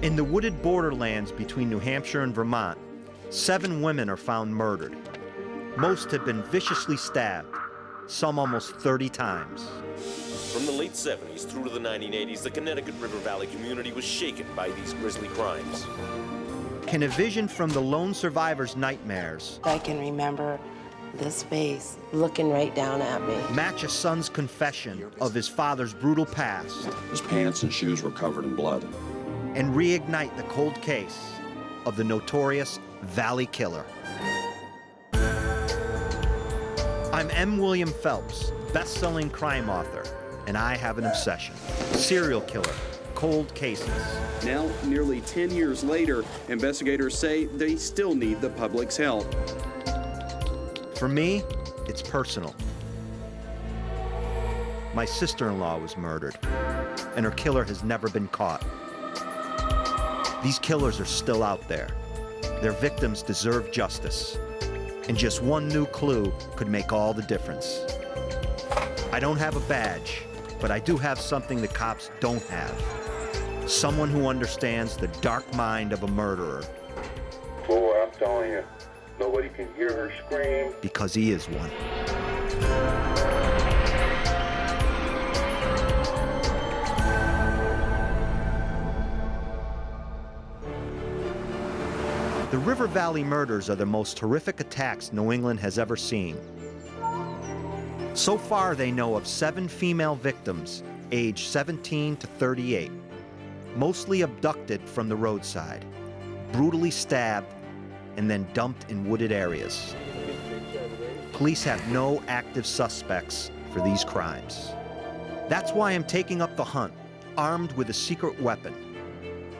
In the wooded borderlands between New Hampshire and Vermont, 7 women are found murdered. Most have been viciously stabbed, some almost 30 times. From the late 70s through to the 1980s, the Connecticut River Valley community was shaken by these grisly crimes. Can a vision from the lone survivor's nightmares I can remember this face looking right down at me. match a son's confession of his father's brutal past His pants and shoes were covered in blood. and reignite the cold case of the notorious Valley Killer? I'm M. William Phelps, best-selling crime author, and I have an obsession: serial killer, cold cases. Now, nearly 10 years later, investigators say they still need the public's help. For me, it's personal. My sister-in-law was murdered, and her killer has never been caught. These killers are still out there. Their victims deserve justice, and just one new clue could make all the difference. I don't have a badge, but I do have something the cops don't have. Someone who understands the dark mind of a murderer. Boy, I'm telling you, nobody can hear her scream. Because he is one. The River Valley murders are the most horrific attacks New England has ever seen. So far, they know of 7 female victims, aged 17 to 38, mostly abducted from the roadside, brutally stabbed, and then dumped in wooded areas. Police have no active suspects for these crimes. That's why I'm taking up the hunt, armed with a secret weapon,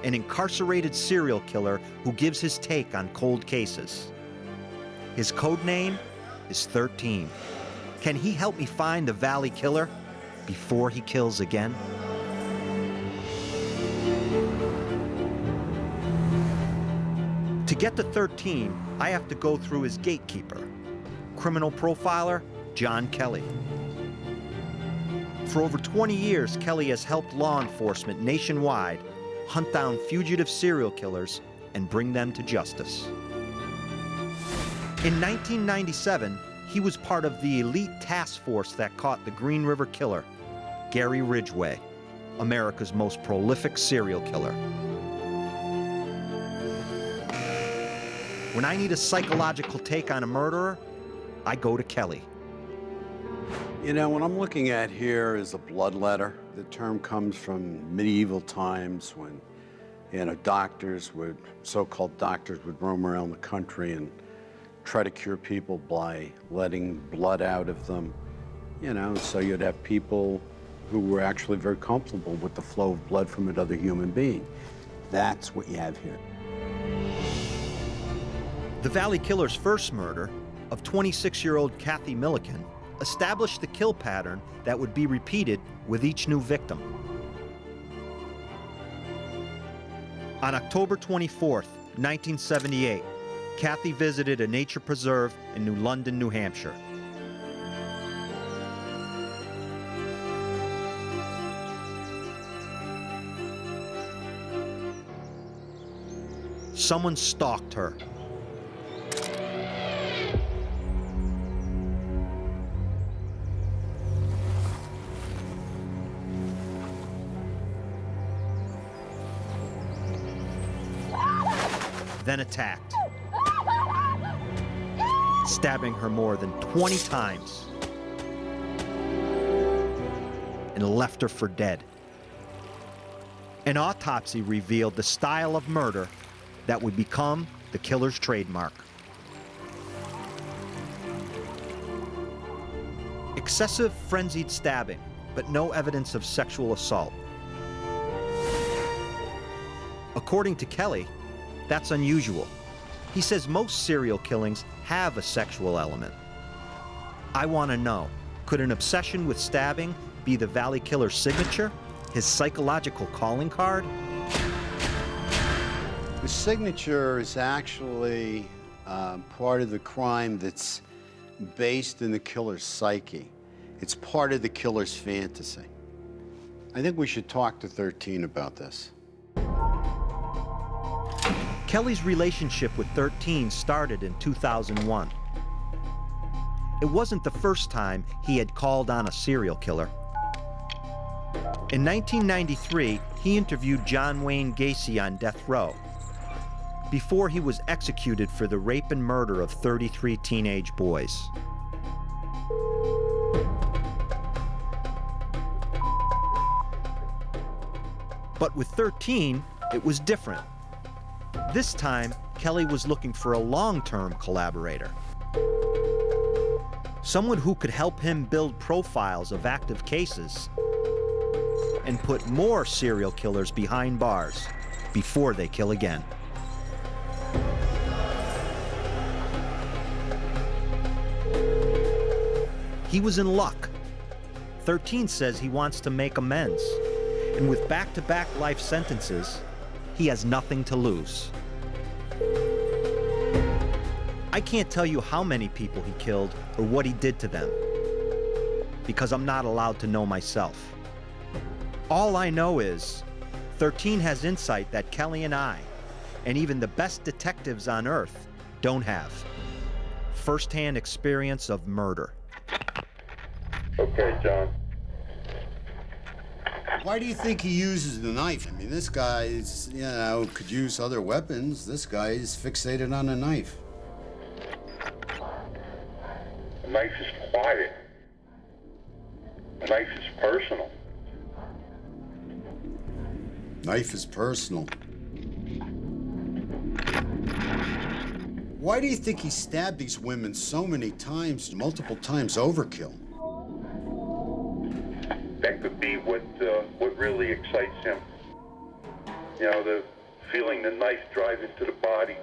an incarcerated serial killer who gives his take on cold cases. His code name is 13. Can he help me find the Valley Killer before he kills again? To get to 13, I have to go through his gatekeeper, criminal profiler John Kelly. For over 20 years, Kelly has helped law enforcement nationwide hunt down fugitive serial killers and bring them to justice. In 1997, he was part of the elite task force that caught the Green River Killer, Gary Ridgway, America's most prolific serial killer. When I need a psychological take on a murderer, I go to Kelly. You know, what I'm looking at here is a blood letter. The term comes from medieval times when, doctors would, so-called doctors would roam around the country and try to cure people by letting blood out of them. So you'd have people who were actually very comfortable with the flow of blood from another human being. That's what you have here. The Valley Killer's first murder, of 26-year-old Kathy Milliken, established the kill pattern that would be repeated with each new victim. On October 24th, 1978, Kathy visited a nature preserve in New London, New Hampshire. Someone stalked her. Then attacked, stabbing her more than 20 times, and left her for dead. An autopsy revealed the style of murder that would become the killer's trademark. Excessive, frenzied stabbing, but no evidence of sexual assault. According to Kelly, that's unusual. He says most serial killings have a sexual element. I want to know, could an obsession with stabbing be the Valley Killer's signature, his psychological calling card? The signature is actually part of the crime that's based in the killer's psyche. It's part of the killer's fantasy. I think we should talk to 13 about this. Kelly's relationship with 13 started in 2001. It wasn't the first time he had called on a serial killer. In 1993, he interviewed John Wayne Gacy on death row before he was executed for the rape and murder of 33 teenage boys. But with 13, it was different. This time, Kelly was looking for a long-term collaborator. Someone who could help him build profiles of active cases and put more serial killers behind bars before they kill again. He was in luck. 13 says he wants to make amends, and with back-to-back life sentences, he has nothing to lose. I can't tell you how many people he killed or what he did to them, because I'm not allowed to know myself. All I know is 13 has insight that Kelly and I, and even the best detectives on Earth, don't have. First-hand experience of murder. Okay, John. Why do you think he uses the knife? I mean, this guy's, could use other weapons. This guy is fixated on a knife. A knife is quiet. A knife is personal. Knife is personal. Why do you think he stabbed these women so many times, multiple times overkill? That could be what really excites him. The feeling the knife drive into the body.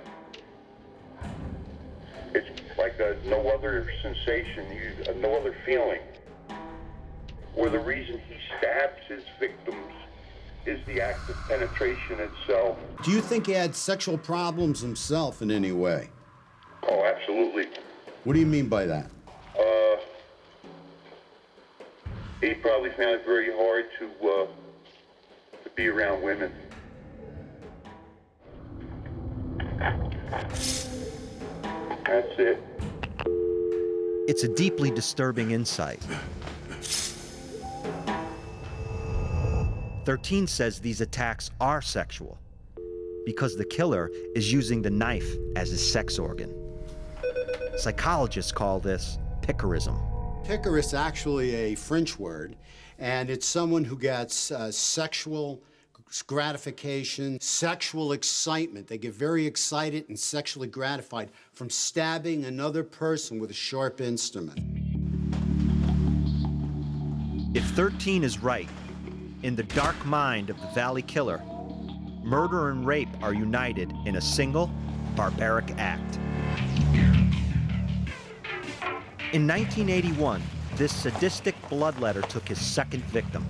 It's like no other sensation, no other feeling. Or the reason he stabs his victims is the act of penetration itself. Do you think he had sexual problems himself in any way? Oh, absolutely. What do you mean by that? He probably found it very hard to be around women. That's it. It's a deeply disturbing insight. 13 says these attacks are sexual because the killer is using the knife as his sex organ. Psychologists call this picarism. Picker is actually a French word, and it's someone who gets sexual gratification, sexual excitement. They get very excited and sexually gratified from stabbing another person with a sharp instrument. If 13 is right, in the dark mind of the Valley Killer, murder and rape are united in a single, barbaric act. In 1981, this sadistic bloodletter took his second victim.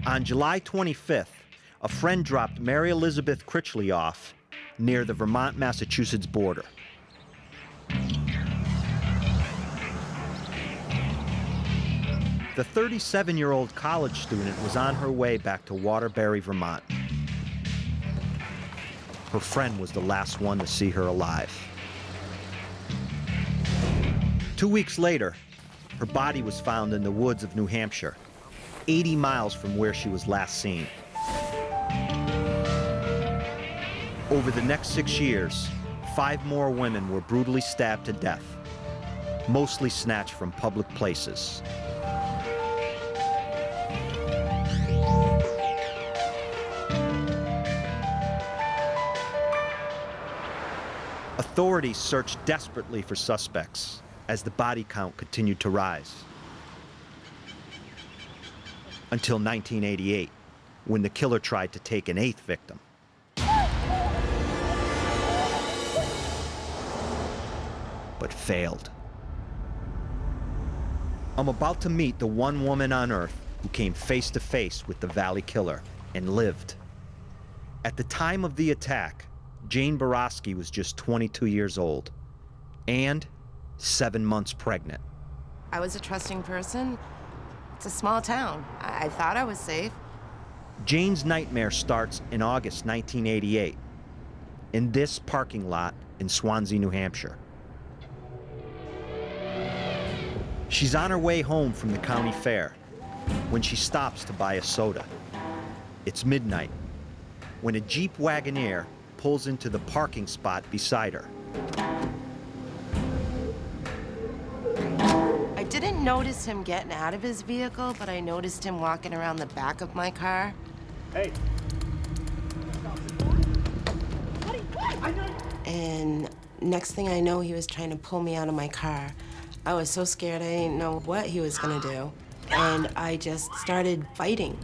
On July 25th, a friend dropped Mary Elizabeth Critchley off near the Vermont-Massachusetts border. The 37-year-old college student was on her way back to Waterbury, Vermont. Her friend was the last one to see her alive. 2 weeks later, her body was found in the woods of New Hampshire, 80 miles from where she was last seen. Over the next 6 years, 5 more women were brutally stabbed to death, mostly snatched from public places. Authorities searched desperately for suspects as the body count continued to rise. Until 1988, when the killer tried to take an 8th victim. But failed. I'm about to meet the one woman on Earth who came face to face with the Valley Killer and lived. At the time of the attack, Jane Borowski was just 22 years old and 7 months pregnant. I was a trusting person. It's a small town. I thought I was safe. Jane's nightmare starts in August 1988, in this parking lot in Swansea, New Hampshire. She's on her way home from the county fair when she stops to buy a soda. It's midnight when a Jeep Wagoneer pulls into the parking spot beside her. I didn't notice him getting out of his vehicle, but I noticed him walking around the back of my car. Hey. And next thing I know, he was trying to pull me out of my car. I was so scared, I didn't know what he was gonna do. And I just started fighting.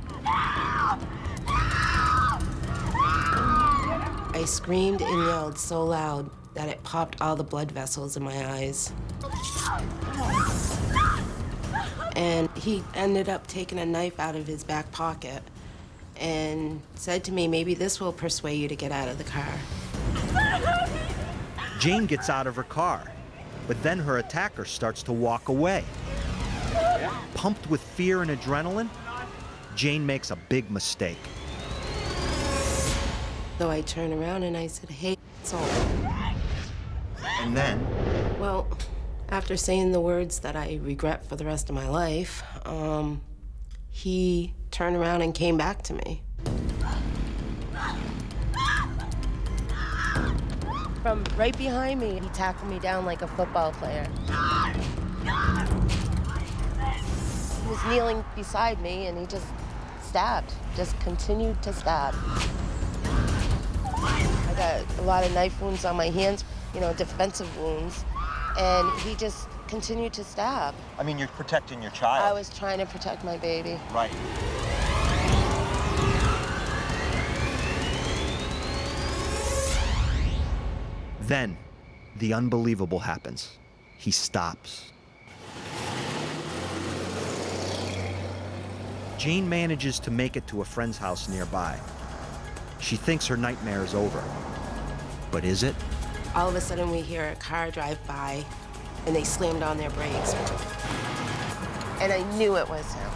I screamed and yelled so loud that it popped all the blood vessels in my eyes. And he ended up taking a knife out of his back pocket and said to me, maybe this will persuade you to get out of the car. Jane gets out of her car, but then her attacker starts to walk away. Pumped with fear and adrenaline, Jane makes a big mistake. So I turned around and I said, hey, it's all. And then, Well, after saying the words that I regret for the rest of my life, he turned around and came back to me. From right behind me, he tackled me down like a football player. He was kneeling beside me and he just stabbed, just continued to stab. I got a lot of knife wounds on my hands, you know, defensive wounds, and he just continued to stab. I mean, you're protecting your child. I was trying to protect my baby. Right. Then, the unbelievable happens. He stops. Jane manages to make it to a friend's house nearby. She thinks her nightmare is over. But is it? All of a sudden, we hear a car drive by, and they slammed on their brakes. And I knew it was him.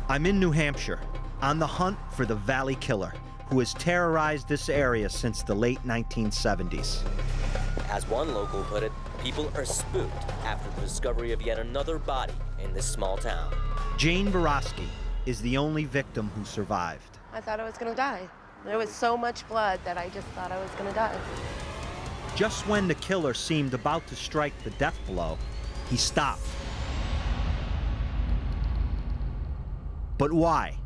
I'm in New Hampshire, on the hunt for the Valley Killer, who has terrorized this area since the late 1970s. As one local put it, people are spooked after the discovery of yet another body in this small town. Jane Borowski is the only victim who survived. I thought I was gonna die. There was so much blood that I just thought I was gonna die. Just when the killer seemed about to strike the death blow, he stopped. But why?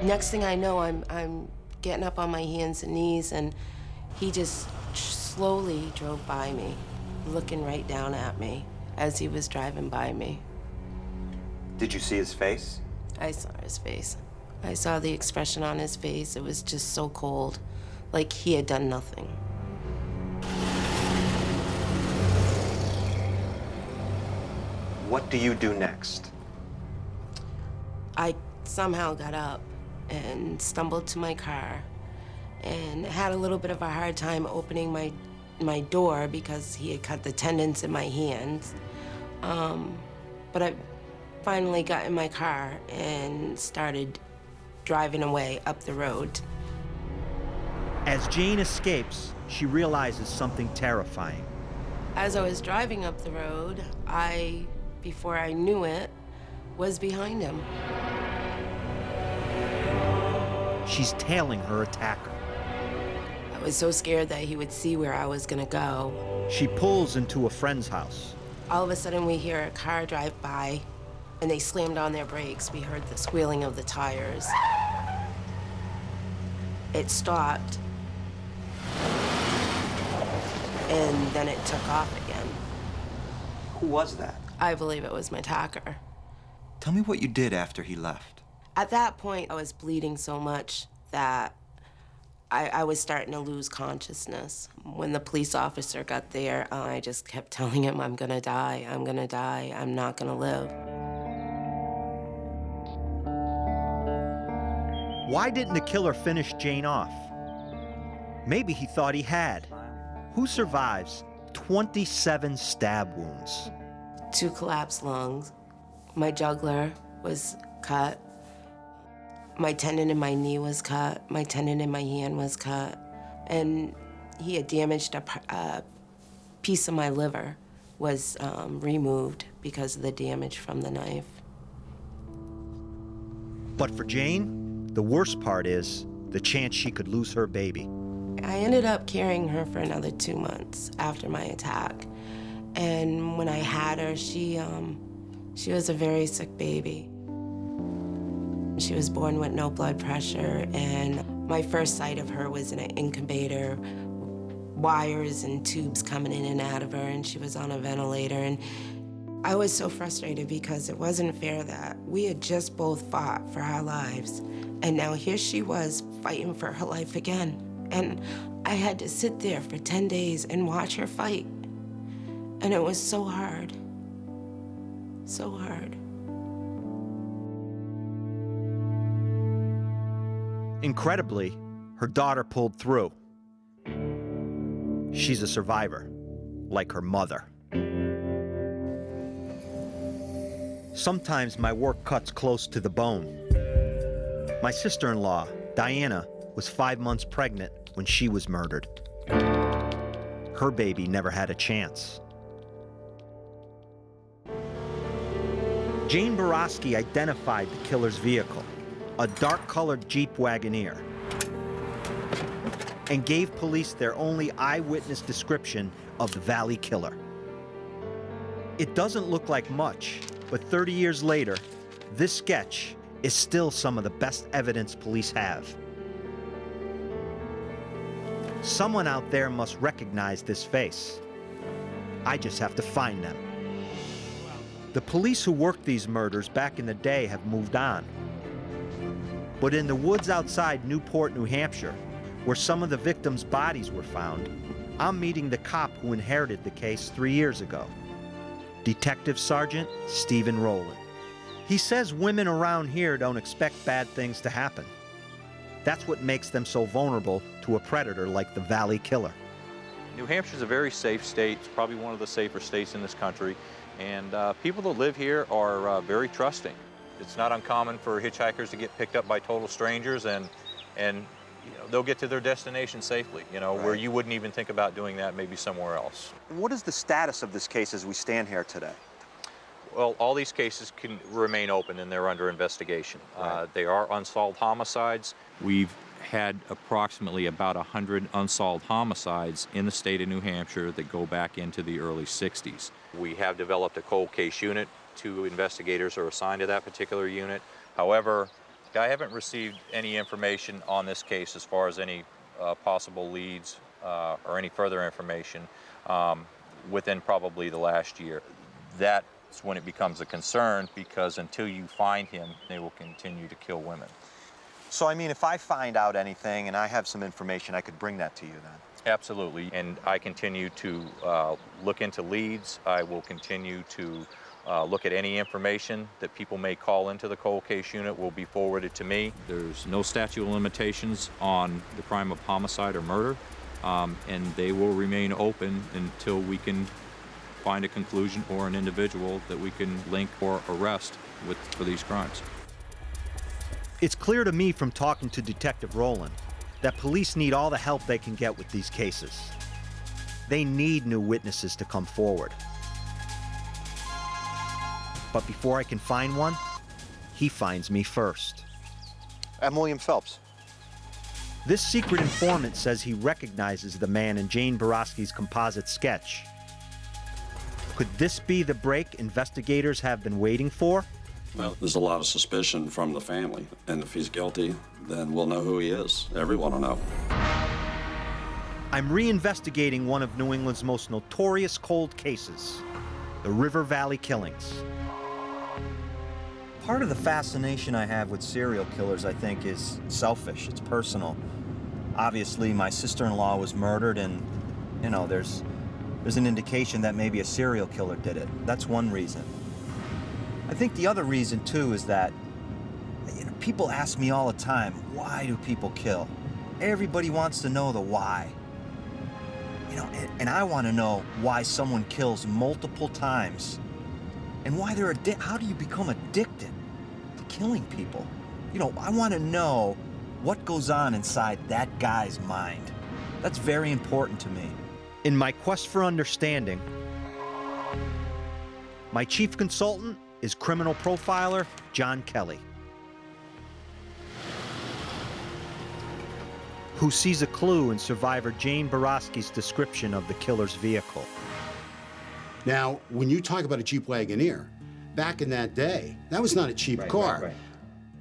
Next thing I know, I'm getting up on my hands and knees, and he just slowly drove by me, looking right down at me as he was driving by me. Did you see his face? I saw his face. I saw the expression on his face. It was just so cold, like he had done nothing. What do you do next? I somehow got up and stumbled to my car and had a little bit of a hard time opening my door because he had cut the tendons in my hands. But I finally got in my car and started driving away up the road. As Jane escapes, she realizes something terrifying. As I was driving up the road, before I knew it, was behind him. She's tailing her attacker. I was so scared that he would see where I was gonna go. She pulls into a friend's house. All of a sudden, we hear a car drive by, and they slammed on their brakes. We heard the squealing of the tires. It stopped, and then it took off again. Who was that? I believe it was my attacker. Tell me what you did after he left. At that point, I was bleeding so much that I was starting to lose consciousness. When the police officer got there, I just kept telling him, I'm gonna die, I'm gonna die, I'm not gonna live. Why didn't the killer finish Jane off? Maybe he thought he had. Who survives 27 stab wounds? 2 collapsed lungs. My jugular was cut. My tendon in my knee was cut. My tendon in my hand was cut. And he had damaged a piece of my liver was removed because of the damage from the knife. But for Jane, the worst part is the chance she could lose her baby. I ended up carrying her for another 2 months after my attack. And when I had her, she was a very sick baby. She was born with no blood pressure, and my first sight of her was in an incubator, wires and tubes coming in and out of her, and she was on a ventilator. And I was so frustrated because it wasn't fair that we had just both fought for our lives, and now here she was fighting for her life again. And I had to sit there for 10 days and watch her fight. And it was so hard. So hard. Incredibly, her daughter pulled through. She's a survivor, like her mother. Sometimes my work cuts close to the bone. My sister-in-law, Diana, was 5 months pregnant when she was murdered. Her baby never had a chance. Jane Borowski identified the killer's vehicle, a dark-colored Jeep Wagoneer, and gave police their only eyewitness description of the Valley Killer. It doesn't look like much, but 30 years later, this sketch is still some of the best evidence police have. Someone out there must recognize this face. I just have to find them. The police who worked these murders back in the day have moved on. But in the woods outside Newport, New Hampshire, where some of the victims' bodies were found, I'm meeting the cop who inherited the case 3 years ago, Detective Sergeant Stephen Rowland. He says women around here don't expect bad things to happen. That's what makes them so vulnerable to a predator like the Valley Killer. New Hampshire's a very safe state. It's probably one of the safer states in this country. And people that live here are very trusting. It's not uncommon for hitchhikers to get picked up by total strangers, and you know, they'll get to their destination safely, you know, where you wouldn't even think about doing that maybe somewhere else. What is the status of this case as we stand here today? Well, all these cases can remain open and they're under investigation. They are unsolved homicides. We've had approximately about 100 unsolved homicides in the state of New Hampshire that go back into the early 60s. We have developed a cold case unit. 2 investigators are assigned to that particular unit. However, I haven't received any information on this case as far as any possible leads or any further information within probably the last year. That's when it becomes a concern, because until you find him, they will continue to kill women. So, I mean, if I find out anything and I have some information, I could bring that to you then? Absolutely, and I continue to look into leads. I will continue to look at any information that people may call into the cold case unit will be forwarded to me. There's no statute of limitations on the crime of homicide or murder, and they will remain open until we can find a conclusion or an individual that we can link or arrest for these crimes. It's clear to me from talking to Detective Rowland that police need all the help they can get with these cases. They need new witnesses to come forward. But before I can find one, he finds me first. I'm William Phelps. This secret informant says he recognizes the man in Jane Borowski's composite sketch. Could this be the break investigators have been waiting for? Well, there's a lot of suspicion from the family, and if he's guilty, then we'll know who he is. Everyone will know. I'm reinvestigating one of New England's most notorious cold cases, the River Valley killings. Part of the fascination I have with serial killers, I think, is selfish. It's personal. Obviously, my sister-in-law was murdered, and, you know, there's an indication that maybe a serial killer did it. That's one reason. I think the other reason, too, is that, you know, people ask me all the time, why do people kill? Everybody wants to know the why. You know, and I want to know why someone kills multiple times and why they're how do you become addicted to killing people? You know, I want to know what goes on inside that guy's mind. That's very important to me. In my quest for understanding, my chief consultant is criminal profiler John Kelly, who sees a clue in survivor Jane Borowski's description of the killer's vehicle. Now, when you talk about a Jeep Wagoneer, back in that day, that was not a cheap car. Right.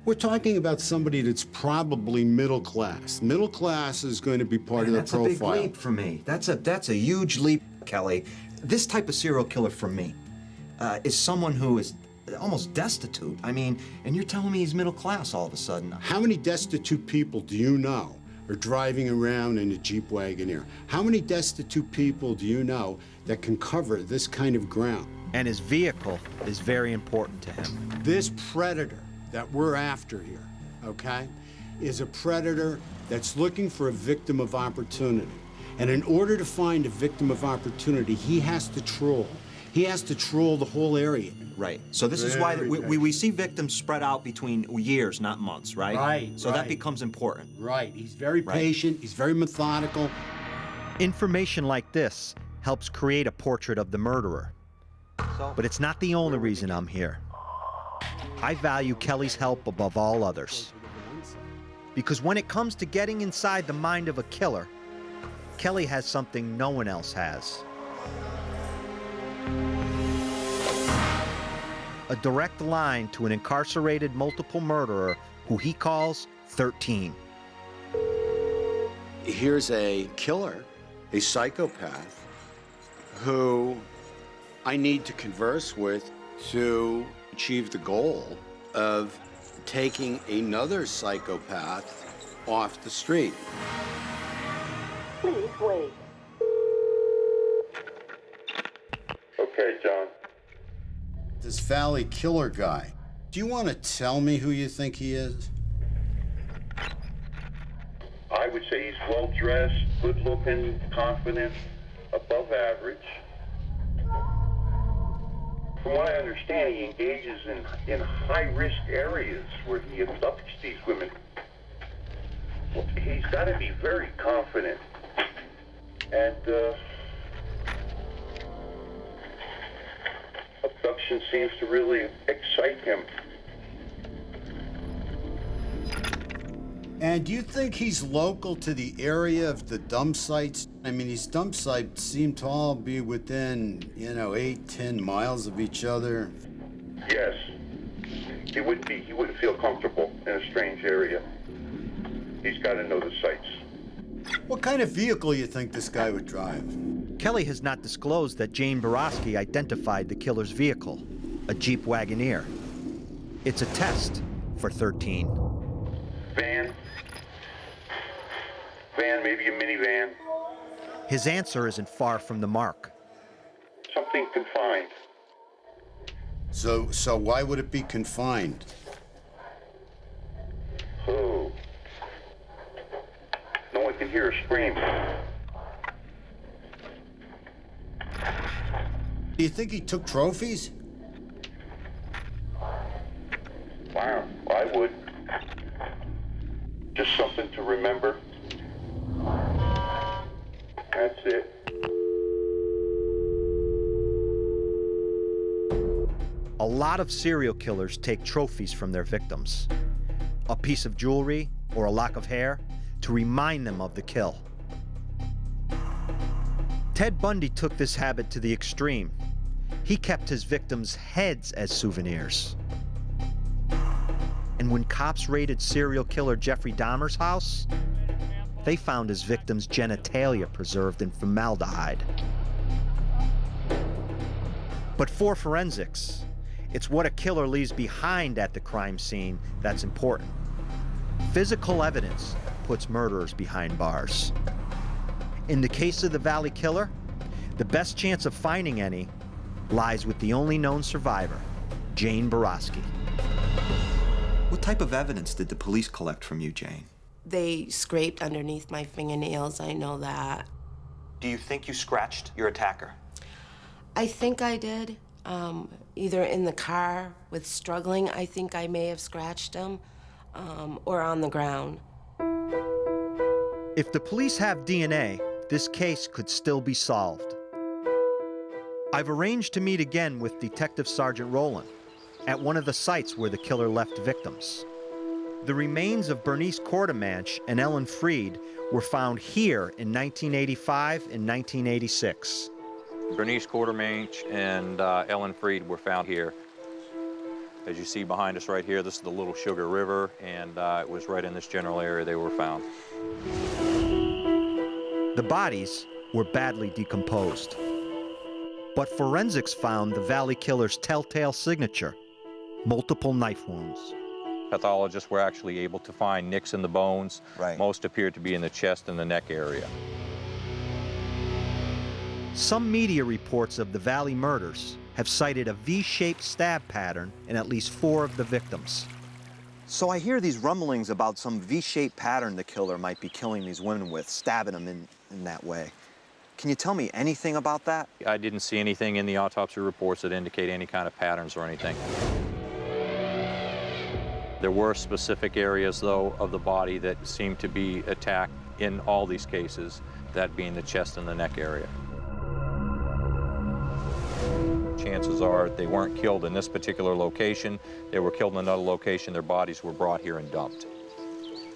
We're talking about somebody that's probably middle class. Middle class is going to be part of the profile. That's a big leap for me. That's a huge leap, Kelly. This type of serial killer for me is someone who is almost destitute. I mean, and you're telling me he's middle class all of a sudden. How many destitute people do you know are driving around in a Jeep Wagoneer? How many destitute people do you know that can cover this kind of ground? And his vehicle is very important to him. This predator that we're after here, okay, is a predator that's looking for a victim of opportunity. And in order to find a victim of opportunity, he has to troll. He has to troll the whole area. Right. So this is why we see victims spread out between years, not months, right? Right. So that becomes important. Right. He's very patient. He's very methodical. Information like this helps create a portrait of the murderer. But it's not the only reason I'm here. I value Kelly's help above all others. Because when it comes to getting inside the mind of a killer, Kelly has something no one else has. A direct line to an incarcerated multiple murderer who he calls 13. Here's a killer, a psychopath, who I need to converse with to achieve the goal of taking another psychopath off the street. Please wait. Okay, John. This Valley killer guy, do you want to tell me who you think he is? I would say he's well-dressed, good-looking, confident, above average. From what I understand, he engages in high-risk areas where he abducts these women. Well, he's got to be very confident. And abduction seems to really excite him. And do you think he's local to the area of the dump sites? I mean, these dump sites seem to all be within, 8-10 miles of each other. Yes. He wouldn't feel comfortable in a strange area. He's got to know the sites. What kind of vehicle you think this guy would drive? Kelly has not disclosed that Jane Borowski identified the killer's vehicle, a Jeep Wagoneer. It's a test for 13. Van, maybe a minivan. His answer isn't far from the mark. Something confined. So why would it be confined? Oh. No one can hear a scream. Do you think he took trophies? Wow, I would. Just something to remember. That's it. A lot of serial killers take trophies from their victims. A piece of jewelry or a lock of hair to remind them of the kill. Ted Bundy took this habit to the extreme. He kept his victims' heads as souvenirs. And when cops raided serial killer Jeffrey Dahmer's house, they found his victims' genitalia preserved in formaldehyde. But for forensics, it's what a killer leaves behind at the crime scene that's important. Physical evidence puts murderers behind bars. In the case of the Valley Killer, the best chance of finding any lies with the only known survivor, Jane Borowski. What type of evidence did the police collect from you, Jane? They scraped underneath my fingernails, I know that. Do you think you scratched your attacker? I think I did. either in the car with struggling, I think I may have scratched him, or on the ground. If the police have DNA, this case could still be solved. I've arranged to meet again with Detective Sergeant Rowland at one of the sites where the killer left victims. The remains of Bernice Quartermanche and Ellen Freed were found here in 1985 and 1986. Bernice Quartermanche and Ellen Freed were found here. As you see behind us right here, this is the Little Sugar River, and it was right in this general area they were found. The bodies were badly decomposed, but forensics found the Valley Killer's telltale signature, multiple knife wounds. Pathologists were actually able to find nicks in the bones. Right. Most appeared to be in the chest and the neck area. Some media reports of the Valley murders have cited a V-shaped stab pattern in at least 4 of the victims. So I hear these rumblings about some V-shaped pattern the killer might be killing these women with, stabbing them in that way. Can you tell me anything about that? I didn't see anything in the autopsy reports that indicate any kind of patterns or anything. There were specific areas, though, of the body that seemed to be attacked in all these cases, that being the chest and the neck area. Chances are they weren't killed in this particular location. They were killed in another location. Their bodies were brought here and dumped.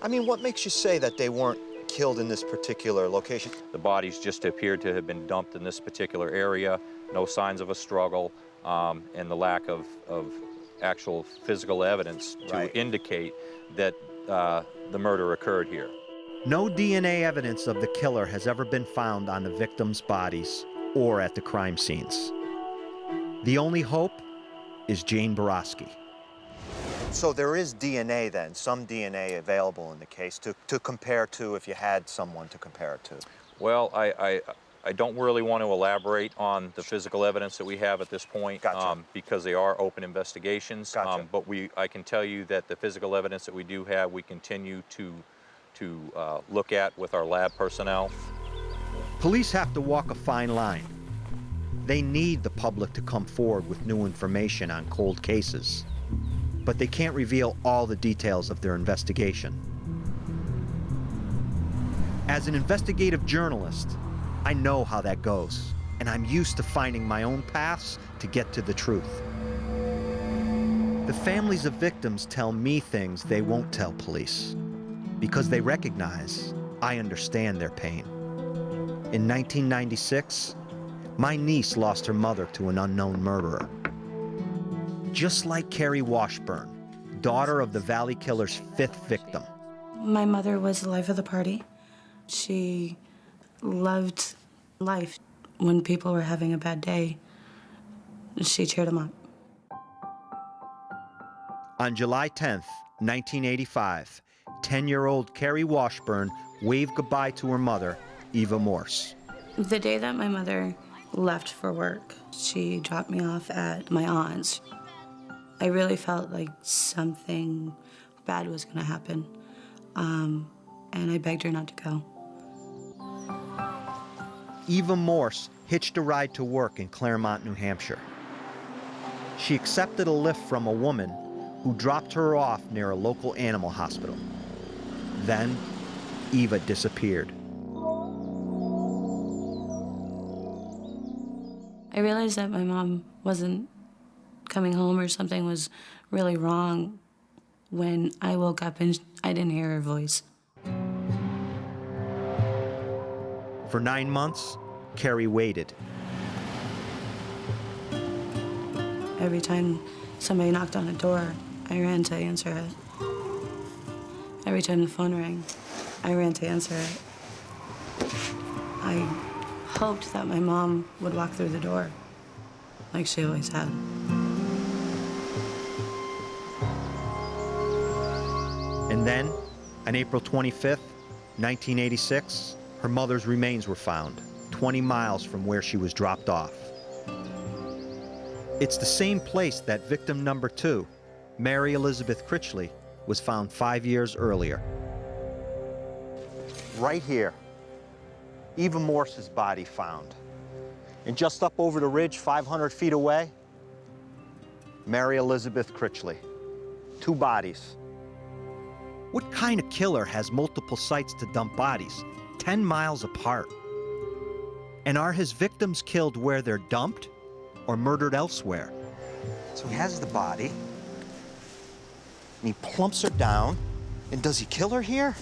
I mean, what makes you say that they weren't killed in this particular location? The bodies just appeared to have been dumped in this particular area, no signs of a struggle, and the lack of actual physical evidence to indicate that the murder occurred here. No DNA evidence of the killer has ever been found on the victims' bodies or at the crime scenes. The only hope is Jane Borowski. So there is DNA then, some DNA available in the case to compare to if you had someone to compare it to. Well, I don't really want to elaborate on the physical evidence that we have at this point. Gotcha. Because they are open investigations. Gotcha. But I can tell you that the physical evidence that we do have, we continue to look at with our lab personnel. Police have to walk a fine line. They need the public to come forward with new information on cold cases, but they can't reveal all the details of their investigation. As an investigative journalist, I know how that goes, and I'm used to finding my own paths to get to the truth. The families of victims tell me things they won't tell police, because they recognize I understand their pain. In 1996, my niece lost her mother to an unknown murderer. Just like Carrie Washburn, daughter of the Valley Killer's 5th victim. My mother was the life of the party. She loved life. When people were having a bad day, she cheered them up. On July 10th, 1985, 10-year-old Carrie Washburn waved goodbye to her mother, Eva Morse. The day that my mother left for work, she dropped me off at my aunt's. I really felt like something bad was going to happen, and I begged her not to go. Eva Morse hitched a ride to work in Claremont, New Hampshire. She accepted a lift from a woman who dropped her off near a local animal hospital. Then, Eva disappeared. I realized that my mom wasn't coming home, or something was really wrong when I woke up and I didn't hear her voice. For 9 months, Carrie waited. Every time somebody knocked on a door, I ran to answer it. Every time the phone rang, I ran to answer it. I hoped that my mom would walk through the door, like she always had. And then, on April 25th, 1986, her mother's remains were found, 20 miles from where she was dropped off. It's the same place that victim number 2, Mary Elizabeth Critchley, was found 5 years earlier. Right here, Eva Morse's body found. And just up over the ridge, 500 feet away, Mary Elizabeth Critchley. 2 bodies. What kind of killer has multiple sites to dump bodies, 10 miles apart? And are his victims killed where they're dumped or murdered elsewhere? So he has the body, and he plumps her down, and does he kill her here?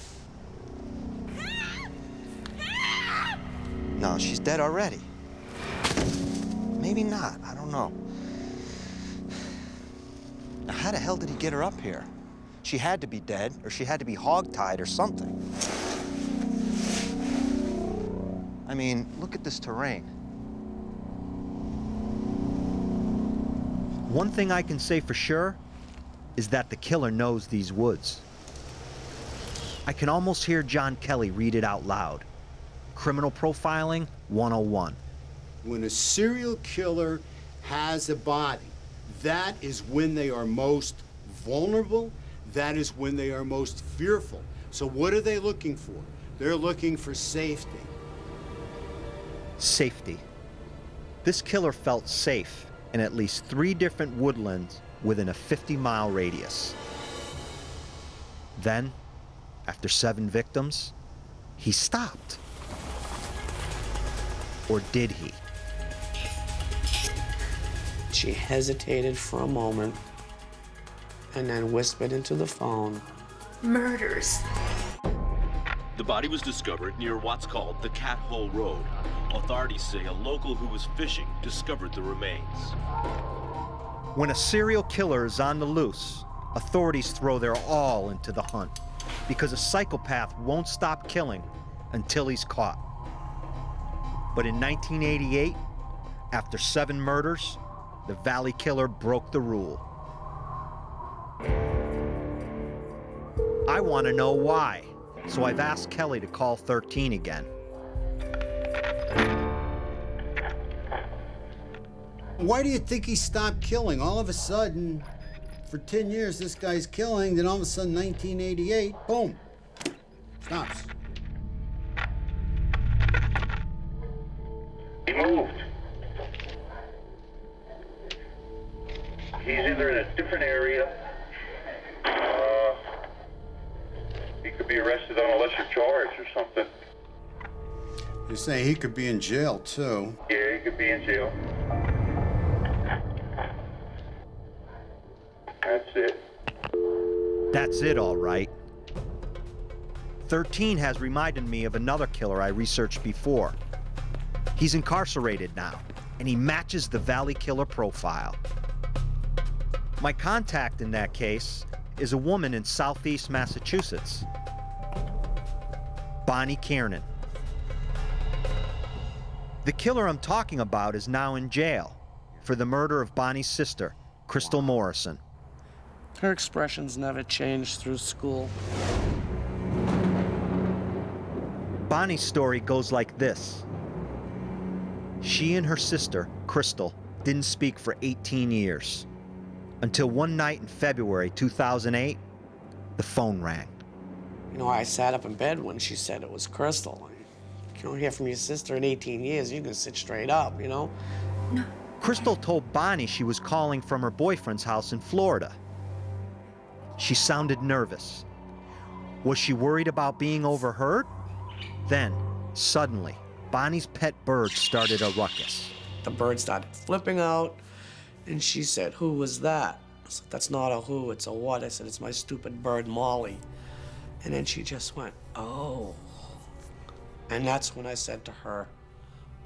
No, she's dead already. Maybe not, I don't know. Now, how the hell did he get her up here? She had to be dead, or she had to be hog-tied or something. I mean, look at this terrain. One thing I can say for sure is that the killer knows these woods. I can almost hear John Kelly read it out loud. Criminal Profiling 101. When a serial killer has a body, that is when they are most vulnerable. That is when they are most fearful. So what are they looking for? They're looking for safety. Safety. This killer felt safe in at least 3 different woodlands within a 50-mile radius. Then, after 7 victims, he stopped. Or did he? She hesitated for a moment and then whispered into the phone, "Murders." The body was discovered near what's called the Cat Hole Road. Authorities say a local who was fishing discovered the remains. When a serial killer is on the loose, authorities throw their all into the hunt because a psychopath won't stop killing until he's caught. But in 1988, after 7 murders, the Valley Killer broke the rule. I want to know why, so I've asked Kelly to call 13 again. Why do you think he stopped killing? All of a sudden, for 10 years, this guy's killing, then all of a sudden, 1988, boom, stops. He moved. He's either in a different area. He could be arrested on a lesser charge or something. You're saying he could be in jail, too. Yeah, he could be in jail. That's it. That's it, all right. 13 has reminded me of another killer I researched before. He's incarcerated now, and he matches the Valley Killer profile. My contact in that case is a woman in southeast Massachusetts, Bonnie Kiernan. The killer I'm talking about is now in jail for the murder of Bonnie's sister, Crystal Morrison. her expressions never changed through school. Bonnie's story goes like this. She and her sister, Crystal, didn't speak for 18 years. Until one night in February 2008, the phone rang. You know, I sat up in bed when she said it was Crystal. You don't hear from your sister in 18 years, you can sit straight up, you know? No. Crystal told Bonnie she was calling from her boyfriend's house in Florida. She sounded nervous. Was she worried about being overheard? Then, suddenly, Bonnie's pet bird started a ruckus. The bird started flipping out, and she said, "Who was that?" I said, "That's not a who, it's a what." I said, "It's my stupid bird, Molly." And then she just went, "Oh." And that's when I said to her,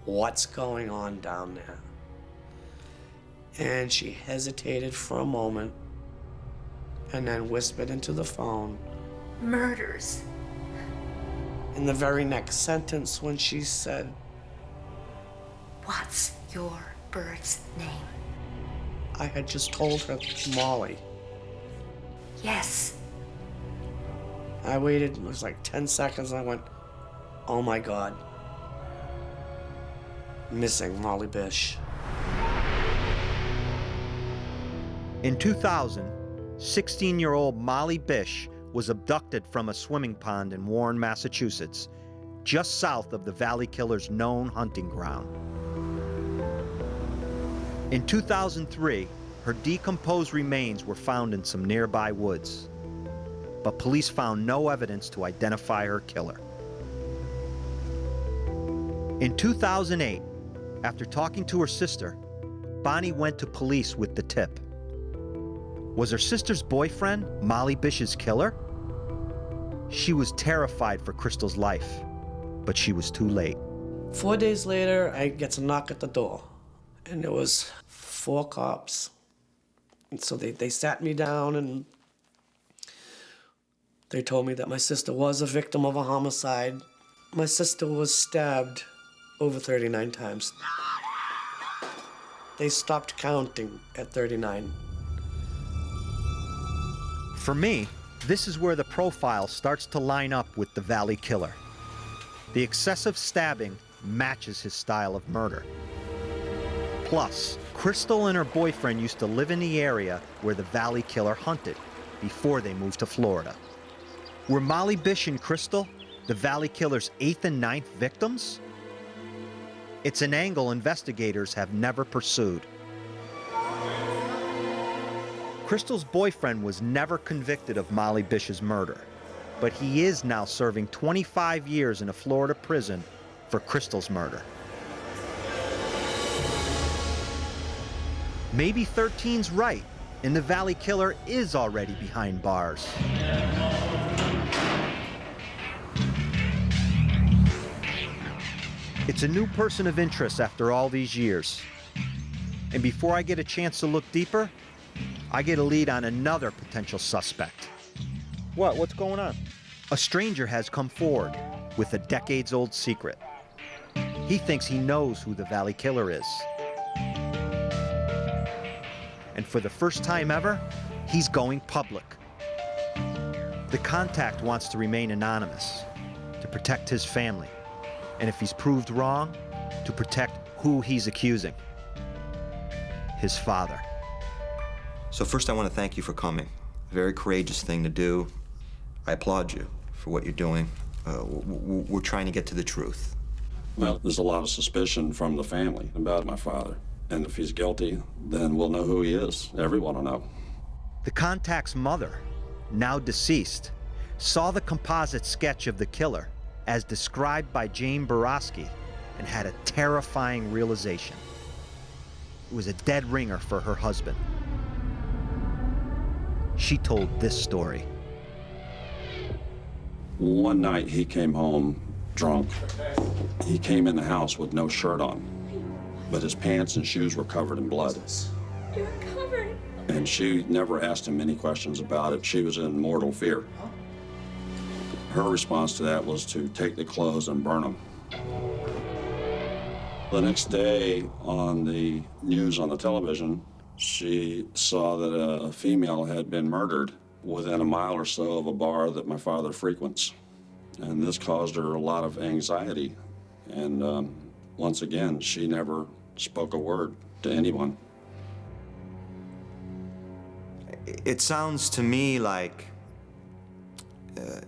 "What's going on down there?" And she hesitated for a moment, and then whispered into the phone, "Murders." In the very next sentence, when she said, "What's your bird's name?" I had just told her Molly. "Yes." I waited, it was like 10 seconds, and I went, "Oh my God. Missing Molly Bish." In 2000, 16-year-old Molly Bish was abducted from a swimming pond in Warren, Massachusetts, just south of the Valley Killer's known hunting ground. In 2003, her decomposed remains were found in some nearby woods, but police found no evidence to identify her killer. In 2008, after talking to her sister, Bonnie went to police with the tip. Was her sister's boyfriend Molly Bish's killer? She was terrified for Crystal's life, but she was too late. 4 days later, I get a knock at the door, and it was 4 cops. And so they sat me down, and they told me that my sister was a victim of a homicide. My sister was stabbed over 39 times. They stopped counting at 39. For me, this is where the profile starts to line up with the Valley Killer. The excessive stabbing matches his style of murder. Plus, Crystal and her boyfriend used to live in the area where the Valley Killer hunted before they moved to Florida. Were Molly Bish and Crystal the Valley Killer's 8th and 9th victims? It's an angle investigators have never pursued. Crystal's boyfriend was never convicted of Molly Bish's murder, but he is now serving 25 years in a Florida prison for Crystal's murder. Maybe 13's right, and the Valley Killer is already behind bars. It's a new person of interest after all these years. And before I get a chance to look deeper, I get a lead on another potential suspect. What's going on? A stranger has come forward with a decades-old secret. He thinks he knows who the Valley Killer is. And for the first time ever, he's going public. The contact wants to remain anonymous, to protect his family, and if he's proved wrong, to protect who he's accusing. His father. So first I want to thank you for coming. A very courageous thing to do. I applaud you for what you're doing. We're trying to get to the truth. Well, there's a lot of suspicion from the family about my father. And if he's guilty, then we'll know who he is. Everyone will know. The contact's mother, now deceased, saw the composite sketch of the killer as described by Jane Borowski and had a terrifying realization. It was a dead ringer for her husband. She told this story. One night he came home drunk. He came in the house with no shirt on, but his pants and shoes were covered in blood. You're covered. And she never asked him any questions about it. She was in mortal fear. Her response to that was to take the clothes and burn them. The next day on the news on the television, she saw that a female had been murdered within a mile or so of a bar that my father frequents. And this caused her a lot of anxiety. And once again, she never spoke a word to anyone. It sounds to me like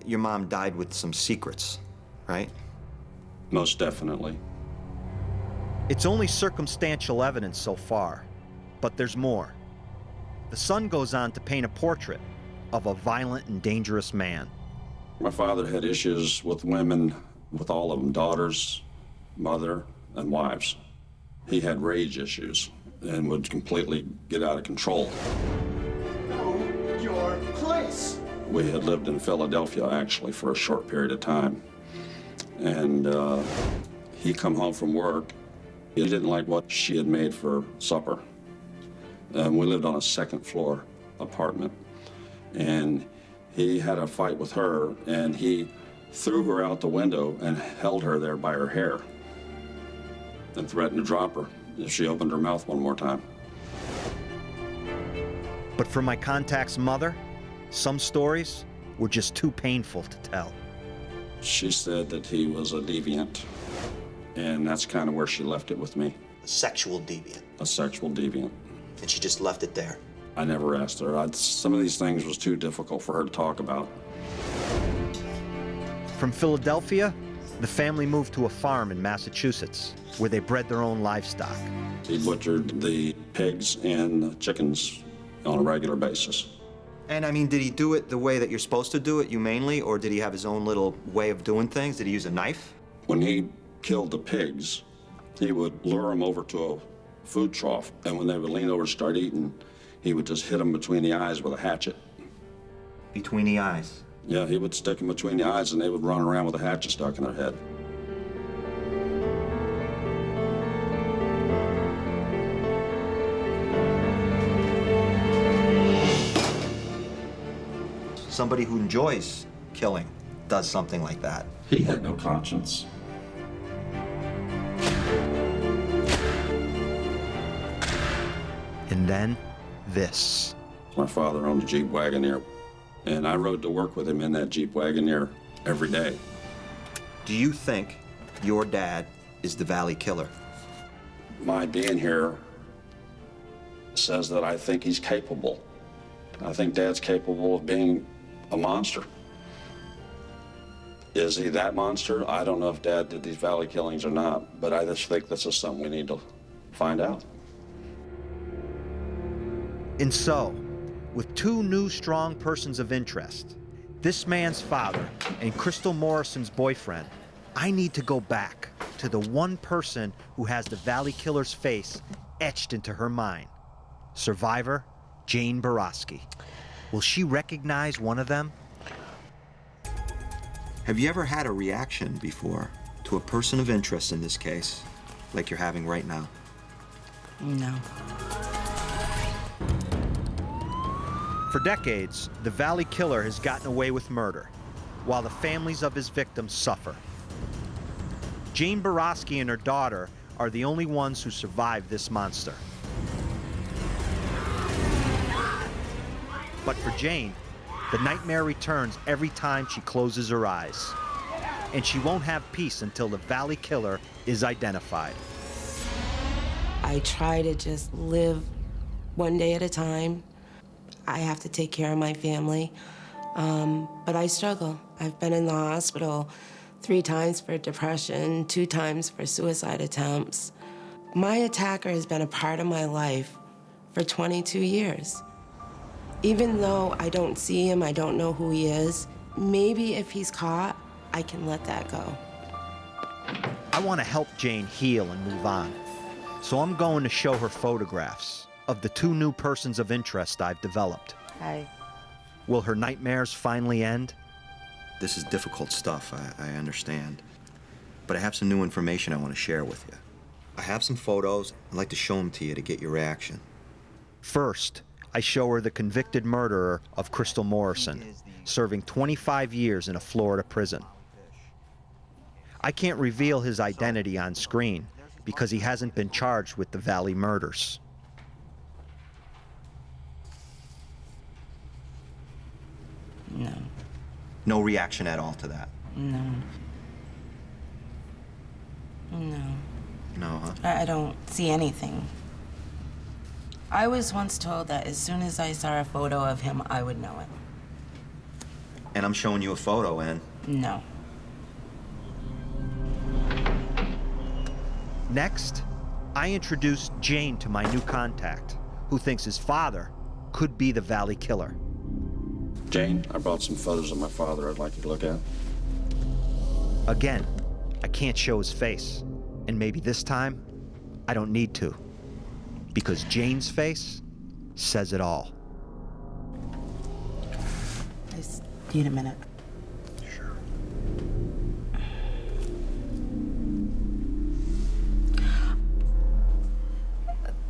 your mom died with some secrets, right? Most definitely. It's only circumstantial evidence so far, but there's more. The son goes on to paint a portrait of a violent and dangerous man. My father had issues with women, with all of them, daughters, mother, and wives. He had rage issues and would completely get out of control. Know your place. We had lived in Philadelphia, actually, for a short period of time. And he come home from work. He didn't like what she had made for supper. We lived on a second-floor apartment. And he had a fight with her, and he threw her out the window and held her there by her hair and threatened to drop her if she opened her mouth one more time. But for my contact's mother, some stories were just too painful to tell. She said that he was a deviant, and that's kind of where she left it with me. A sexual deviant. A sexual deviant. And she just left it there. I never asked her. Some of these things was too difficult for her to talk about. From Philadelphia, The family moved to a farm in Massachusetts where they bred their own livestock. He butchered the pigs and chickens on a regular basis. And I mean, did he do it the way that you're supposed to do it, humanely, or did he have his own little way of doing things? Did he use a knife? When he killed the pigs, he would lure them over to a food trough, and when they would lean over to start eating, he would just hit them between the eyes with a hatchet. Between the eyes? Yeah, he would stick them between the eyes, and they would run around with a hatchet stuck in their head. Somebody who enjoys killing does something like that. He had no conscience. And then this. My father owned a Jeep Wagoneer, and I rode to work with him in that Jeep Wagoneer every day. Do you think your dad is the Valley Killer? My being here says that I think he's capable. I think Dad's capable of being a monster. Is he that monster? I don't know if Dad did these Valley killings or not, but I just think this is something we need to find out. And so, with two new strong persons of interest, this man's father and Crystal Morrison's boyfriend, I need to go back to the one person who has the Valley Killer's face etched into her mind. Survivor Jane Borowski. Will she recognize one of them? Have you ever had a reaction before to a person of interest in this case, like you're having right now? No. For decades, the Valley Killer has gotten away with murder, while the families of his victims suffer. Jane Borowski and her daughter are the only ones who survived this monster. But for Jane, the nightmare returns every time she closes her eyes. And she won't have peace until the Valley Killer is identified. I try to just live one day at a time. I have to take care of my family, but I struggle. I've been in the hospital 3 times for depression, 2 times for suicide attempts. My attacker has been a part of my life for 22 years. Even though I don't see him, I don't know who he is, maybe if he's caught, I can let that go. I want to help Jane heal and move on. So I'm going to show her photographs of the 2 new persons of interest I've developed. Hi. Will her nightmares finally end? This is difficult stuff, I understand. But I have some new information I want to share with you. I have some photos. I'd like to show them to you to get your reaction. First, I show her the convicted murderer of Crystal Morrison, serving 25 years in a Florida prison. I can't reveal his identity on screen because he hasn't been charged with the Valley murders. No. No reaction at all to that? No. No. No, huh? I don't see anything. I was once told that as soon as I saw a photo of him, I would know it. And I'm showing you a photo, and... No. Next, I introduced Jane to my new contact, who thinks his father could be the Valley Killer. Jane, I brought some photos of my father I'd like you to look at. Again, I can't show his face, and maybe this time, I don't need to, because Jane's face says it all. I just need a minute. Sure.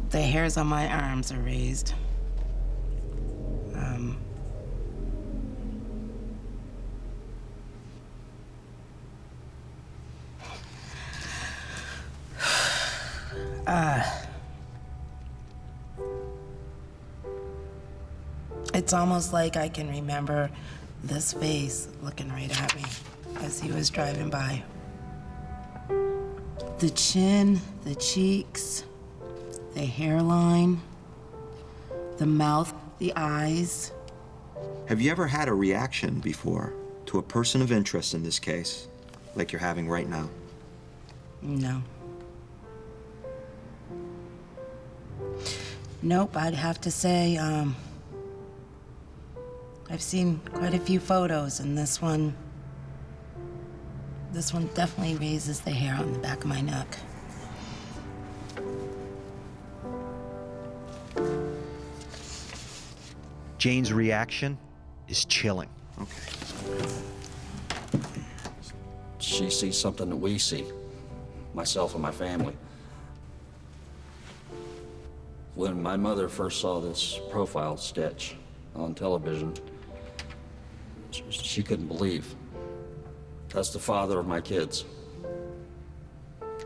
The hairs on my arms are raised. It's almost like I can remember this face looking right at me as he was driving by. The chin, the cheeks, the hairline, the mouth, the eyes. Have you ever had a reaction before to a person of interest in this case, like you're having right now? No. Nope, I'd have to say, I've seen quite a few photos, and this one definitely raises the hair on the back of my neck. Jane's reaction is chilling. Okay. She sees something that we see, myself and my family. When my mother first saw this profile sketch on television, she couldn't believe. That's the father of my kids.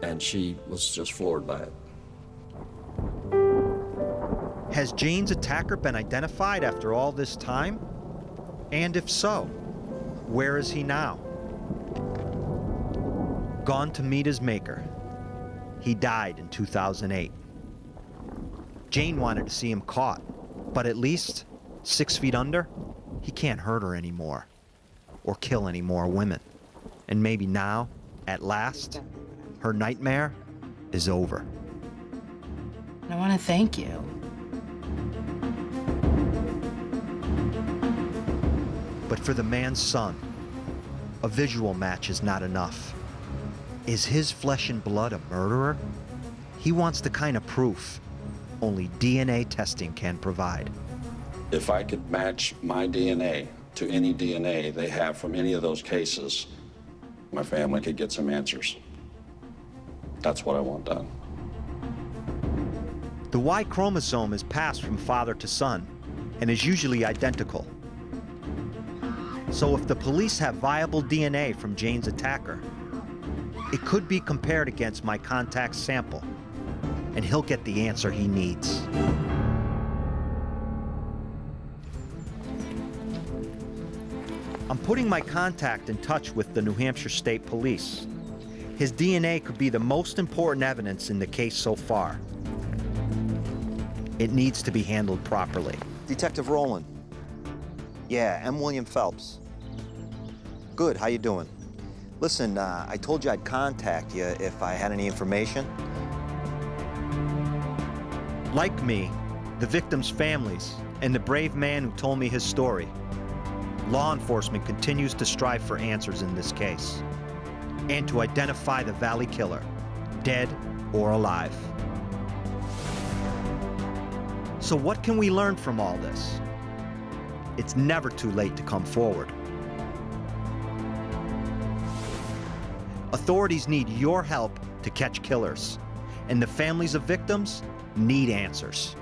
And she was just floored by it. Has Jane's attacker been identified after all this time? And if so, where is he now? Gone to meet his maker. He died in 2008. Jane wanted to see him caught, but at least 6 feet under, he can't hurt her anymore or kill any more women. And maybe now, at last, her nightmare is over. I want to thank you. But for the man's son, a visual match is not enough. Is his flesh and blood a murderer? He wants the kind of proof only DNA testing can provide. If I could match my DNA to any DNA they have from any of those cases, my family could get some answers. That's what I want done. The Y chromosome is passed from father to son and is usually identical. So if the police have viable DNA from Jane's attacker, it could be compared against my contact's sample, and he'll get the answer he needs. I'm putting my contact in touch with the New Hampshire State Police. His DNA could be the most important evidence in the case so far. It needs to be handled properly. Detective Rowland. Yeah, M. William Phelps. Good, how you doing? Listen, I told you I'd contact you if I had any information. Like me, the victims' families, and the brave man who told me his story, law enforcement continues to strive for answers in this case and to identify the Valley Killer, dead or alive. So what can we learn from all this? It's never too late to come forward. Authorities need your help to catch killers, and the families of victims need answers.